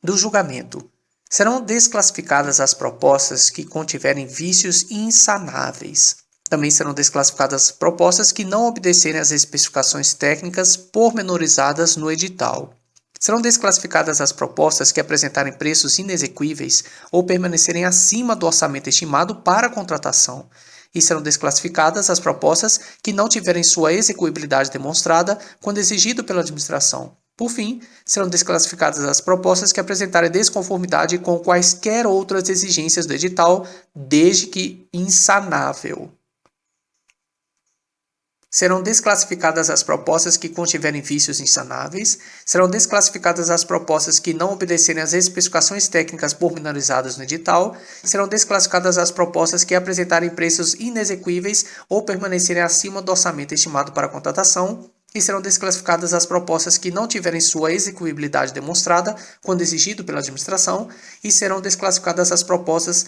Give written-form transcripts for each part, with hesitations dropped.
do julgamento. Serão desclassificadas as propostas que contiverem vícios insanáveis. Também serão desclassificadas propostas que não obedecerem às especificações técnicas pormenorizadas no edital. Serão desclassificadas as propostas que apresentarem preços inexequíveis ou permanecerem acima do orçamento estimado para a contratação. E serão desclassificadas as propostas que não tiverem sua execuibilidade demonstrada quando exigido pela administração. Por fim, serão desclassificadas as propostas que apresentarem desconformidade com quaisquer outras exigências do edital, desde que insanável. Serão desclassificadas as propostas que contiverem vícios insanáveis, serão desclassificadas as propostas que não obedecerem às especificações técnicas pormenorizadas no edital, serão desclassificadas as propostas que apresentarem preços inexequíveis ou permanecerem acima do orçamento estimado para a contratação, e serão desclassificadas as propostas que não tiverem sua execuibilidade demonstrada quando exigido pela administração, e serão desclassificadas as propostas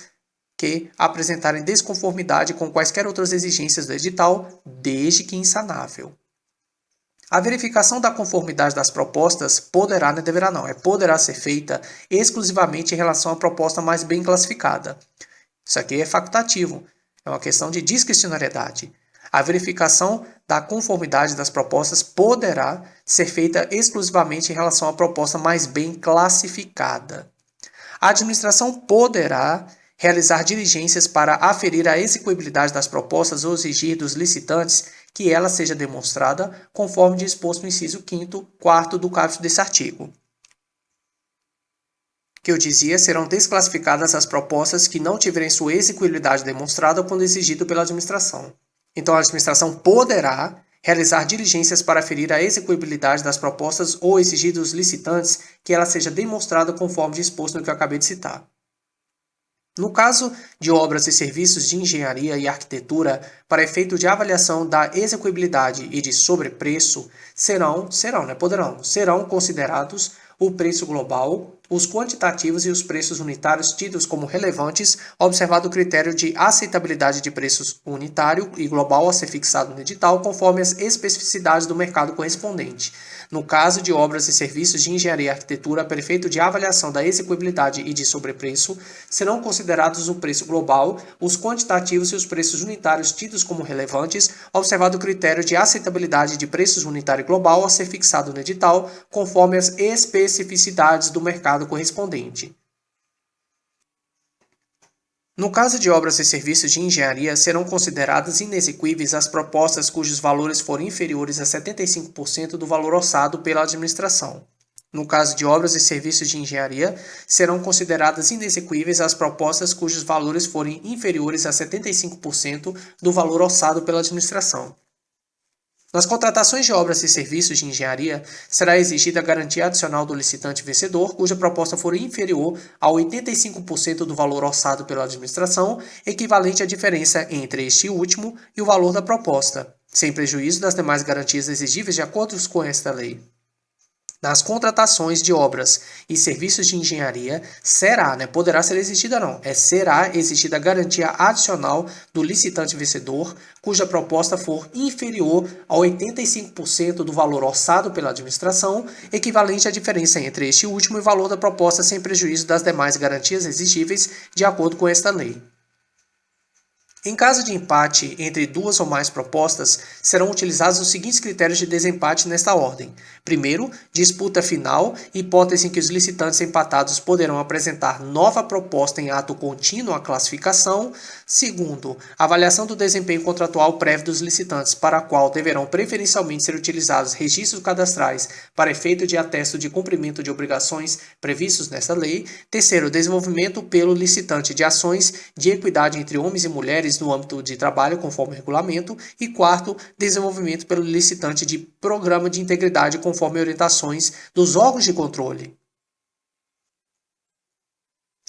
que apresentarem desconformidade com quaisquer outras exigências do edital, desde que insanável. A verificação da conformidade das propostas poderá ser feita exclusivamente em relação à proposta mais bem classificada. Isso aqui é facultativo, é uma questão de discricionariedade. A verificação da conformidade das propostas poderá ser feita exclusivamente em relação à proposta mais bem classificada. A administração poderá realizar diligências para aferir a execuibilidade das propostas ou exigir dos licitantes que ela seja demonstrada, conforme disposto no inciso 5º, 4º do caput desse artigo. Que eu dizia, serão desclassificadas as propostas que não tiverem sua execuibilidade demonstrada quando exigido pela administração. Então, a administração poderá realizar diligências para aferir a execuibilidade das propostas ou exigir dos licitantes que ela seja demonstrada conforme disposto no que eu acabei de citar. No caso de obras e serviços de engenharia e arquitetura, para efeito de avaliação da execuibilidade e de sobrepreço, serão considerados o preço global, os quantitativos e os preços unitários tidos como relevantes, observado o critério de aceitabilidade de preços unitário e global a ser fixado no edital, conforme as especificidades do mercado correspondente. No caso de obras e serviços de engenharia e arquitetura, para efeito de avaliação da execuibilidade e de sobrepreço, serão considerados o preço global, os quantitativos e os preços unitários tidos como relevantes, observado o critério de aceitabilidade de preços unitário e global a ser fixado no edital, conforme as especificidades do mercado correspondente. No caso de obras e serviços de engenharia, serão consideradas inexequíveis as propostas cujos valores forem inferiores a 75% do valor orçado pela administração. No caso de obras e serviços de engenharia, serão consideradas inexequíveis as propostas cujos valores forem inferiores a 75% do valor orçado pela administração. Nas contratações de obras e serviços de engenharia, será exigida a garantia adicional do licitante vencedor, cuja proposta for inferior a 85% do valor orçado pela administração, equivalente à diferença entre este último e o valor da proposta, sem prejuízo das demais garantias exigíveis de acordo com esta lei. Nas contratações de obras e serviços de engenharia, será exigida a garantia adicional do licitante vencedor, cuja proposta for inferior a 85% do valor orçado pela administração, equivalente à diferença entre este último e o valor da proposta, sem prejuízo das demais garantias exigíveis de acordo com esta lei. Em caso de empate entre duas ou mais propostas, serão utilizados os seguintes critérios de desempate nesta ordem. Primeiro, disputa final, hipótese em que os licitantes empatados poderão apresentar nova proposta em ato contínuo à classificação. Segundo, avaliação do desempenho contratual prévio dos licitantes, para a qual deverão preferencialmente ser utilizados registros cadastrais para efeito de atesto de cumprimento de obrigações previstos nesta lei. Terceiro, desenvolvimento pelo licitante de ações de equidade entre homens e mulheres no âmbito de trabalho, conforme o regulamento. E quarto, desenvolvimento pelo licitante de programa de integridade, conforme orientações dos órgãos de controle.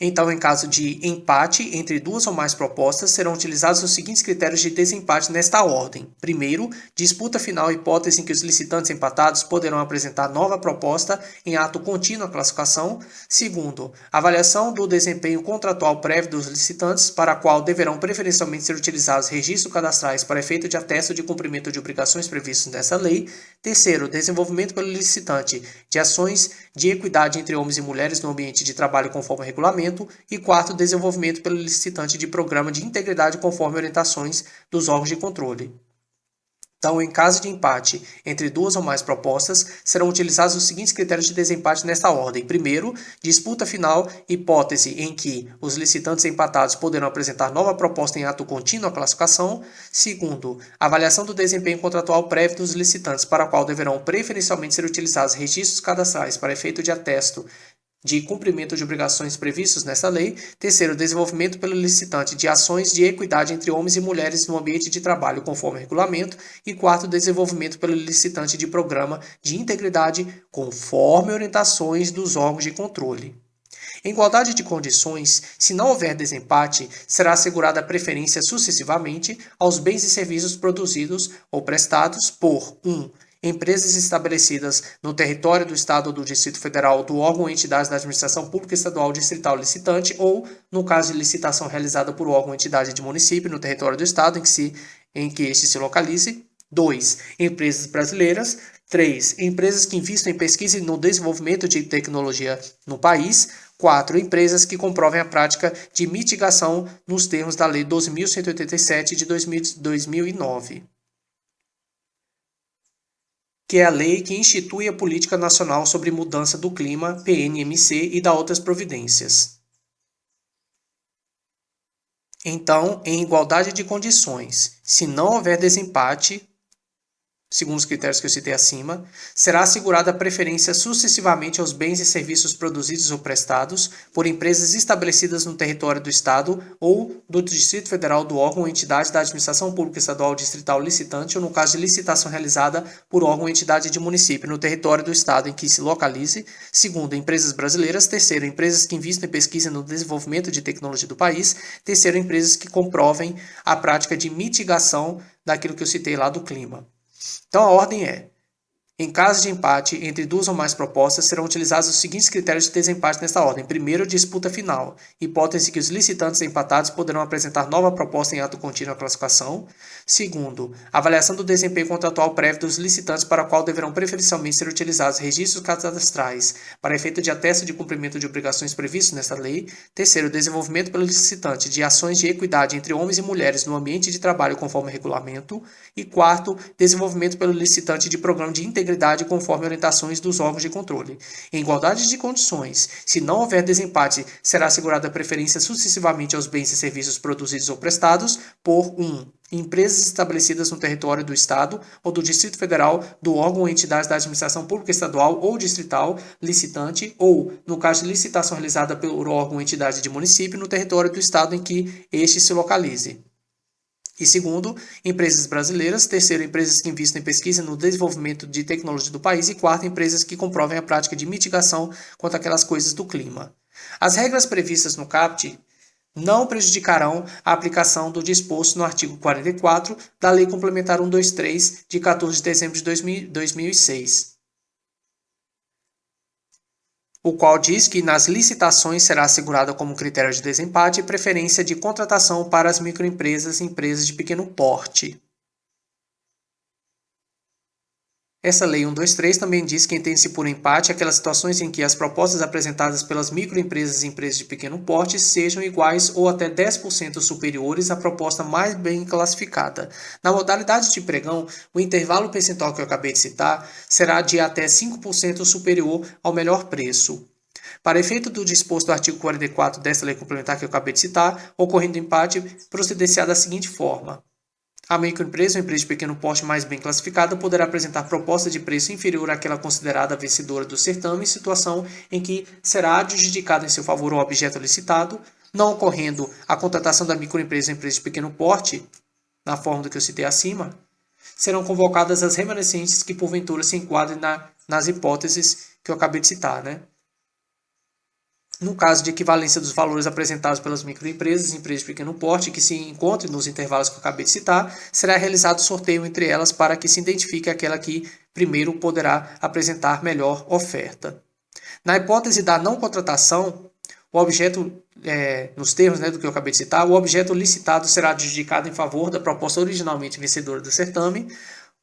Então, em caso de empate entre duas ou mais propostas, serão utilizados os seguintes critérios de desempate nesta ordem. Primeiro, disputa final, hipótese em que os licitantes empatados poderão apresentar nova proposta em ato contínuo à classificação. Segundo, avaliação do desempenho contratual prévio dos licitantes, para a qual deverão preferencialmente ser utilizados registros cadastrais para efeito de atesto de cumprimento de obrigações previstas nessa lei. Terceiro, desenvolvimento pelo licitante de ações de equidade entre homens e mulheres no ambiente de trabalho conforme o regulamento. E quarto, desenvolvimento pelo licitante de programa de integridade conforme orientações dos órgãos de controle. Então, em caso de empate entre duas ou mais propostas, serão utilizados os seguintes critérios de desempate nesta ordem. Primeiro, disputa final, hipótese em que os licitantes empatados poderão apresentar nova proposta em ato contínuo à classificação. Segundo, avaliação do desempenho contratual prévio dos licitantes, para a qual deverão preferencialmente ser utilizados registros cadastrais para efeito de atesto de cumprimento de obrigações previstos nessa lei. Terceiro, desenvolvimento pelo licitante de ações de equidade entre homens e mulheres no ambiente de trabalho conforme regulamento. E quarto, desenvolvimento pelo licitante de programa de integridade conforme orientações dos órgãos de controle. Em igualdade de condições, se não houver desempate, será assegurada a preferência sucessivamente aos bens e serviços produzidos ou prestados por 1. Empresas estabelecidas no território do Estado ou do Distrito Federal do órgão ou entidade da administração pública estadual distrital licitante ou, no caso de licitação realizada por órgão ou entidade de município no território do Estado em que este se localize. 2. Empresas brasileiras. 3. Empresas que investam em pesquisa e no desenvolvimento de tecnologia no país. 4. Empresas que comprovem a prática de mitigação nos termos da Lei 12.187 de 2009. Que é a lei que institui a Política Nacional sobre Mudança do Clima, PNMC, e dá outras providências. Então, em igualdade de condições, se não houver desempate, segundo os critérios que eu citei acima, será assegurada a preferência sucessivamente aos bens e serviços produzidos ou prestados por empresas estabelecidas no território do Estado ou do Distrito Federal do órgão ou entidade da administração pública estadual distrital licitante ou no caso de licitação realizada por órgão ou entidade de município no território do Estado em que se localize. Segundo, empresas brasileiras. Terceiro, empresas que investem em pesquisa e no desenvolvimento de tecnologia do país. Terceiro, empresas que comprovem a prática de mitigação daquilo que eu citei lá do clima. Então, a ordem é: em caso de empate entre duas ou mais propostas, serão utilizados os seguintes critérios de desempate nesta ordem. Primeiro, disputa final, hipótese que os licitantes empatados poderão apresentar nova proposta em ato contínuo à classificação. Segundo, avaliação do desempenho contratual prévio dos licitantes, para a qual deverão preferencialmente ser utilizados registros cadastrais para efeito de atesto de cumprimento de obrigações previstas nesta lei. Terceiro, desenvolvimento pelo licitante de ações de equidade entre homens e mulheres no ambiente de trabalho conforme regulamento. E quarto, desenvolvimento pelo licitante de programa de integridade conforme orientações dos órgãos de controle. Em igualdade de condições, se não houver desempate, será assegurada a preferência sucessivamente aos bens e serviços produzidos ou prestados por 1. Empresas estabelecidas no território do Estado ou do Distrito Federal do órgão ou entidade da administração pública estadual ou distrital licitante ou, no caso de licitação realizada pelo órgão ou entidade de município, no território do Estado em que este se localize. E segundo, empresas brasileiras. Terceiro, empresas que investem em pesquisa no desenvolvimento de tecnologia do país. E quarto, empresas que comprovem a prática de mitigação contra aquelas coisas do clima. As regras previstas no CAPT não prejudicarão a aplicação do disposto no artigo 44 da Lei Complementar 123, de 14 de dezembro de 2006. O qual diz que nas licitações será assegurada como critério de desempate preferência de contratação para as microempresas e empresas de pequeno porte. Essa Lei 123 também diz que entende-se por empate aquelas situações em que as propostas apresentadas pelas microempresas e empresas de pequeno porte sejam iguais ou até 10% superiores à proposta mais bem classificada. Na modalidade de pregão, o intervalo percentual que eu acabei de citar será de até 5% superior ao melhor preço. Para efeito do disposto do artigo 44 desta lei complementar que eu acabei de citar, ocorrendo empate, proceder-se-á da seguinte forma. A microempresa ou empresa de pequeno porte mais bem classificada poderá apresentar proposta de preço inferior àquela considerada vencedora do certame, em situação em que será adjudicado em seu favor o objeto licitado, não ocorrendo a contratação da microempresa ou empresa de pequeno porte, na forma do que eu citei acima, serão convocadas as remanescentes que porventura se enquadrem nas hipóteses que eu acabei de citar, né? No caso de equivalência dos valores apresentados pelas microempresas e empresas de pequeno porte que se encontrem nos intervalos que eu acabei de citar, será realizado sorteio entre elas para que se identifique aquela que primeiro poderá apresentar melhor oferta. Na hipótese da não contratação, o objeto, nos termos do que eu acabei de citar, o objeto licitado será adjudicado em favor da proposta originalmente vencedora do certame.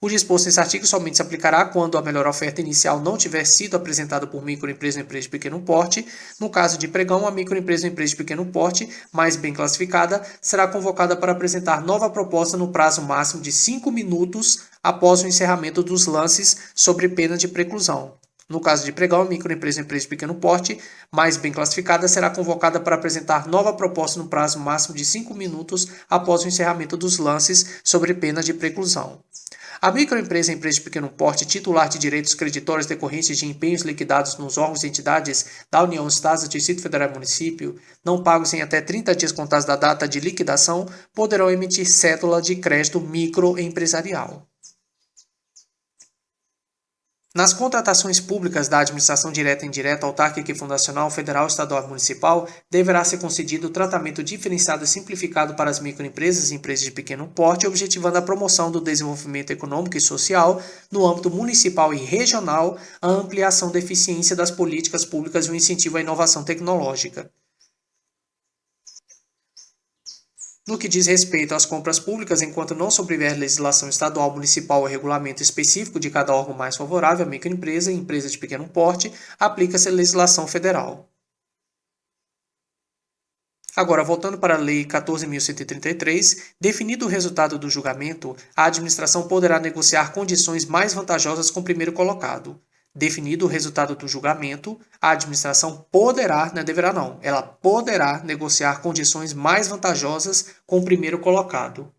O disposto nesse artigo somente se aplicará quando a melhor oferta inicial não tiver sido apresentada por microempresa ou empresa de pequeno porte. No caso de pregão, a microempresa ou empresa de pequeno porte, mais bem classificada, será convocada para apresentar nova proposta no prazo máximo de 5 minutos após o encerramento dos lances, sobre pena de preclusão. No caso de pregão, a microempresa ou empresa de pequeno porte, mais bem classificada, será convocada para apresentar nova proposta no prazo máximo de 5 minutos após o encerramento dos lances, sobre pena de preclusão. A microempresa e empresa de pequeno porte titular de direitos creditórios decorrentes de empenhos liquidados nos órgãos e entidades da União, Estados, Distrito Federal e Município, não pagos em até 30 dias contados da data de liquidação, poderão emitir cédula de crédito microempresarial. Nas contratações públicas da administração direta e indireta, autárquica e fundacional, federal, estadual e municipal, deverá ser concedido tratamento diferenciado e simplificado para as microempresas e empresas de pequeno porte, objetivando a promoção do desenvolvimento econômico e social no âmbito municipal e regional, a ampliação da eficiência das políticas públicas e o incentivo à inovação tecnológica. No que diz respeito às compras públicas, enquanto não sobrevier legislação estadual, municipal ou regulamento específico de cada órgão mais favorável à microempresa e empresa de pequeno porte, aplica-se a legislação federal. Agora, voltando para a Lei 14.133, definido o resultado do julgamento, a administração poderá negociar condições mais vantajosas com o primeiro colocado. Definido o resultado do julgamento, a administração poderá, não deverá não, ela poderá negociar condições mais vantajosas com o primeiro colocado.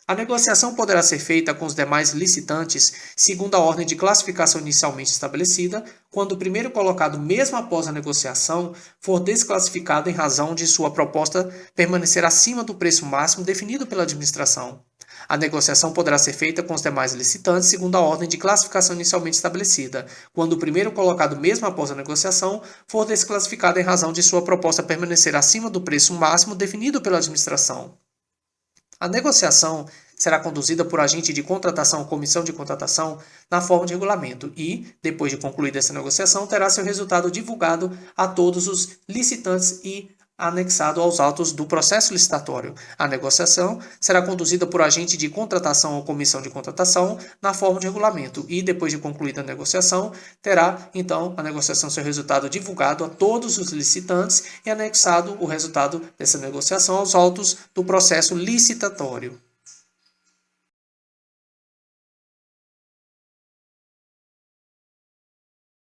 A negociação poderá ser feita com os demais licitantes segundo a ordem de classificação inicialmente estabelecida, quando o primeiro colocado, mesmo após a negociação, for desclassificado em razão de sua proposta permanecer acima do preço máximo definido pela administração. A negociação poderá ser feita com os demais licitantes segundo a ordem de classificação inicialmente estabelecida, quando o primeiro colocado, mesmo após a negociação, for desclassificado em razão de sua proposta permanecer acima do preço máximo definido pela administração. A negociação será conduzida por agente de contratação ou comissão de contratação na forma de regulamento e, depois de concluída essa negociação, terá seu resultado divulgado a todos os licitantes e anexado aos autos do processo licitatório. A negociação será conduzida por agente de contratação ou comissão de contratação na forma de regulamento e, depois de concluída a negociação, terá, então, a negociação seu resultado divulgado a todos os licitantes e anexado o resultado dessa negociação aos autos do processo licitatório.